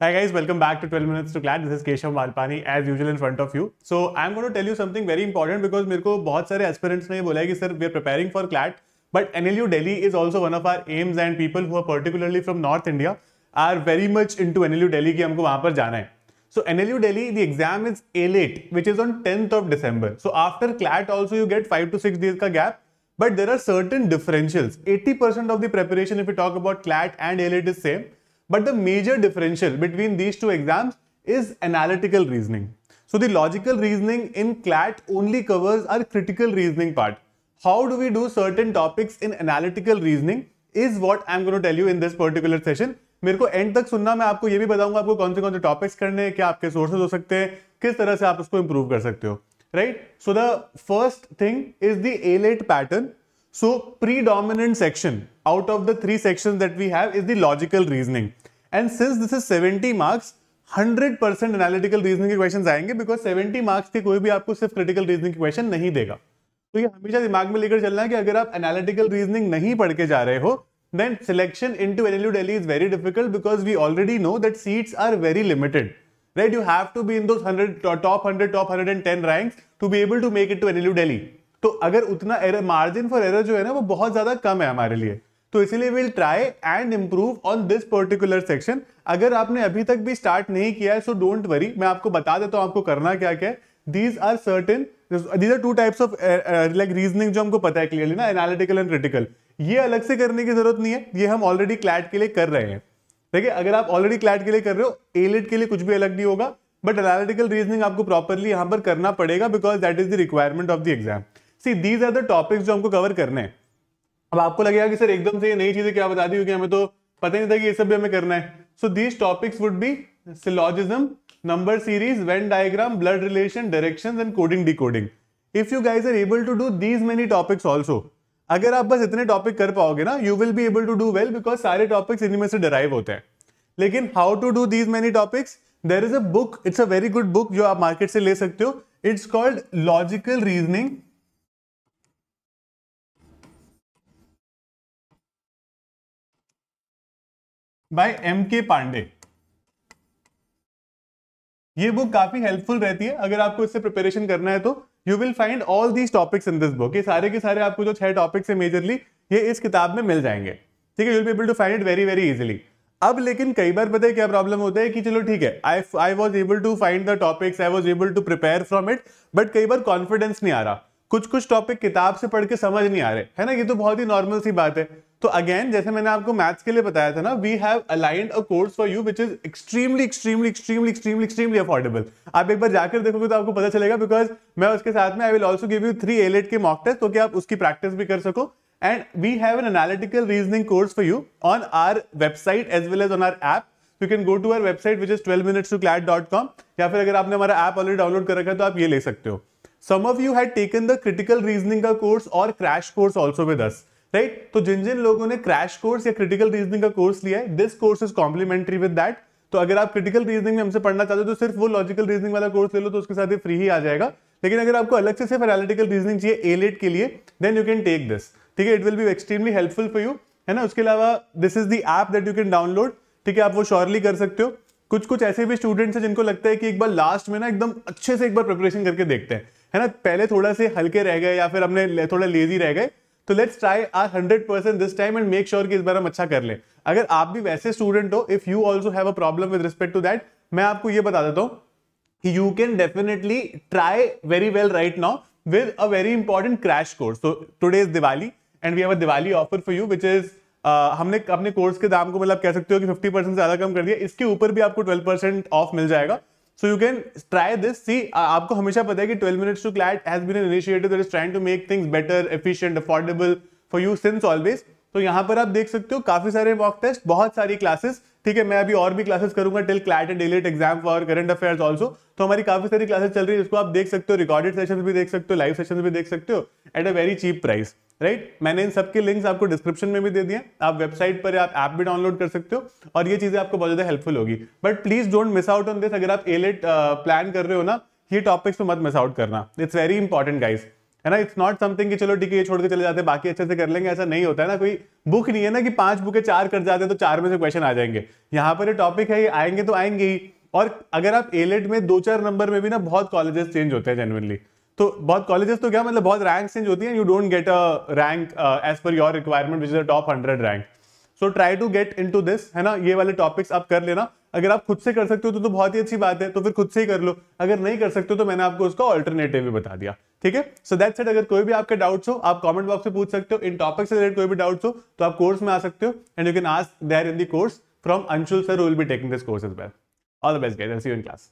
Hi guys, welcome back to 12 minutes to CLAT. This is Keshav Malpani as usual in front of you. So I'm going to tell you something very important because मेरे को बहुत सारे aspirants ने बोला है कि sir we are preparing for CLAT, but NLU Delhi is also one of our aims and people who are particularly from North India are very much into NLU Delhi कि हमको वहाँ पर जाना है. So NLU Delhi, the exam is A-Late, which is on 10th of December. So after CLAT also you get 5 to 6 days का gap, but there are certain differentials. 80% of the preparation if we talk about CLAT and A-Late is same. But the major differential between these two exams is analytical reasoning. So the logical reasoning in CLAT only covers our critical reasoning part. How do we do certain topics in analytical reasoning is what I'm going to tell you in this particular session. मेरे को and तक सुनना, मैं आपको ये भी बताऊंगा आपको कौन से टॉपिक्स करने हैं, क्या आपके सोर्सेज हो सकते हैं, किस तरह से आप उसको इंप्रूव कर सकते हो, right. So the first thing is the A-Late pattern. So predominant section out of the 3 sections that we have is the logical reasoning. And since this is 70 marks, 100% analytical reasoning के questions आएंगे because 70 marks के कोई भी आपको सिर्फ critical reasoning के question नहीं देगा. तो ये हमेशा दिमाग में लेकर चलना है कि अगर आप analytical reasoning नहीं पढ़ के जा रहे हो, then selection into NLU Delhi is very difficult because we already know that seats are very limited. Right? You have to be in those top 110 ranks to be able to make it to NLU Delhi. तो अगर उतना error, margin for error जो है ना वो बहुत ज्यादा कम है हमारे लिए, तो इसीलिए will try and improve on this particular section. अगर आपने अभी तक भी स्टार्ट नहीं किया है सो डोंट वरी, मैं आपको बता देता हूं आपको करना क्या क्या है. These are two types of like reasoning जो हमको पता है क्लियरली ना, एनालिटिकल एंड क्रिटिकल. ये अलग से करने की जरूरत नहीं है, ये हम ऑलरेडी क्लैट के लिए कर रहे हैं. ठीक है, अगर आप ऑलरेडी क्लैट के लिए कर रहे हो, A-Late के लिए कुछ भी अलग नहीं होगा, बट एनालिटिकल रीजनिंग आपको प्रॉपरली यहां पर करना पड़ेगा because that is the requirement of the exam. See, these are the topics जो हमको कवर करने हैं. अब आपको लगेगा कि सर एकदम से ये नई चीजें क्या बता दी, क्योंकि हमें तो पता ही नहीं था कि ये सब भी हमें करना है. So these topics would be syllogism, number series, Venn diagram, blood relation, directions and coding decoding. If you guys are able to do these many topics also, अगर आप बस इतने टॉपिक कर पाओगे ना, you will be able to do well because सारे topics इन्हीं में से derive होते हैं. लेकिन how to do these many topics? There is a book, it's a very good book जो आप मार्केट से ले सकते हो. It's called Logical Reasoning by M.K. Pandey. ये बुक काफी हेल्पफुल रहती है अगर आपको इससे प्रिपरेशन करना है. तो you will find all these topics in this book. ये सारे के सारे आपको जो 6 टॉपिक्स है मेजरली, ये इस किताब में मिल जाएंगे. ठीक है, you will be able to find it very very easily. अब लेकिन कई बार पता है क्या प्रॉब्लम होता है कि चलो ठीक है, I was able to find the topics, I was able to prepare from it, but कई बार कॉन्फिडेंस नहीं आ रहा, कुछ टॉपिक किताब से पढ़ के समझ नहीं आ रहे, है ना. ये तो बहुत ही नॉर्मल सी बात है. तो अगेन जैसे मैंने आपको मैथ्स के लिए बताया था ना, we have aligned a course for you which is extremely affordable. आप एक बार जाकर देखोगे तो आपको पता चलेगा बिकॉज मैं उसके साथ में I will also give you 3 A-Late के मॉक टेस्ट, तो कि आप उसकी प्रैक्टिस भी कर सको. And we have an analytical reasoning course for you on our website as well as on our app. You can go to our website which is 12minutes2clat.com, या फिर अगर आपने हमारा ऐप ऑलरेडी डाउनलोड कर रखा है तो आप ये ले सकते हो. Some of you had taken the critical reasoning का कोर्स और crash course also with us, right? तो जिन जिन लोगों ने क्रैश कोर्स या क्रिटिकल रीजनिंग का कोर्स लिया है, this course is complementary with that. तो अगर आप क्रिटिकल रीजनिंग में हमसे पढ़ना चाहते हो तो सिर्फ वो लॉजिकल रीजनिंग वाला कोर्स ले लो, तो उसके साथ ये फ्री ही आ जाएगा. लेकिन अगर आपको अलग से सिर्फ एनालिटिकल रीजनिंग चाहिए A-Late के लिए, then you can take this. ठीक है, it will be extremely helpful for you, है ना. उसके अलावा this is the app that you can download. ठीक है, आप वो श्योरली कर सकते हो. कुछ ऐसे भी स्टूडेंट्स हैं जिनको लगता है कि एक बार लास्ट में ना एकदम अच्छे से एक बार प्रिपरेशन करके देखते हैं, है ना. पहले थोड़ा से हल्के रह गए या फिर हमने थोड़ा लेजी रह गए, तो let's try our 100% this time and make sure कि इस बार हम अच्छा कर लें. अगर आप भी वैसे स्टूडेंट हो, if you also have a problem with respect to that, मैं आपको ये बता देता हूं कि you can definitely try very well right now with a very important crash course. तो today is Diwali and we have a Diwali offer for you which is हमने अपने कोर्स के दाम को मतलब कह सकते हो कि 50% ज्यादा कम कर दिया. इसके ऊपर भी आपको 12% ऑफ मिल जाएगा. So you can try this. See, आपको हमेशा पता है कि 12 minutes to CLAT has been an initiative that is trying to make things better, efficient, affordable for you since always. तो यहाँ पर आप देख सकते हो काफी सारे मॉक टेस्ट, बहुत सारी क्लासेस. ठीक है, मैं अभी और भी क्लासेस करूंगा till CLAT and A-Late exam for current affairs also. तो हमारी काफी सारी क्लासेस चल रही है जिसको आप देख सकते हो, रिकॉर्डेड सेशंस भी देख सकते हो, लाइव सेशंस भी देख सकते हो at a very cheap price, right. मैंने इन सबके लिंक्स आपको डिस्क्रिप्शन में भी दे दिए. आप वेबसाइट पर आप ऐप भी डाउनलोड कर सकते हो और ये चीजें आपको बहुत ज्यादा हेल्पफुल होगी. But please don't miss out on this. अगर आप A-Late प्लान कर रहे हो ना, ये टॉपिक्स तो मत मिस आउट करना. It's very important guys. है ना। इट्स नॉट समथिंग कि चलो ठीक है ये छोड़ के चले जाते हैं बाकी अच्छे से कर लेंगे, ऐसा नहीं होता है ना। कोई बुक नहीं है ना कि 5 बुकें 4 कर जाते हैं तो 4 में से क्वेश्चन आ जाएंगे। यहाँ पर ये टॉपिक है, ये आएंगे तो आएंगे ही। और अगर आप एलेट में 2-4 नंबर में भी ना, बहुत कॉलेजेस चेंज होते हैं जेन्युइनली, तो बहुत कॉलेजेस तो क्या मतलब बहुत रैंक चेंज होती है, you don't get a rank as per your requirement which is a top 100 rank. So try to get into this, है ना। ये वाले टॉपिक्स आप कर लेना। अगर आप खुद से कर सकते हो तो बहुत ही अच्छी बात है, तो फिर खुद से ही कर लो। अगर नहीं कर सकते हो तो मैंने आपको उसका ऑल्टरनेटिव भी बता दिया, ठीक है। So that's it. अगर कोई भी आपके डाउट्स हो आप कमेंट बॉक्स में पूछ सकते हो। इन टॉपिक से रिलेटेड कोई भी डाउट्स हो तो आप कोर्स में आ सकते हो, and you can ask there in the course from Anshul sir, who will be taking this course as well. All the best guys, I will see you in class.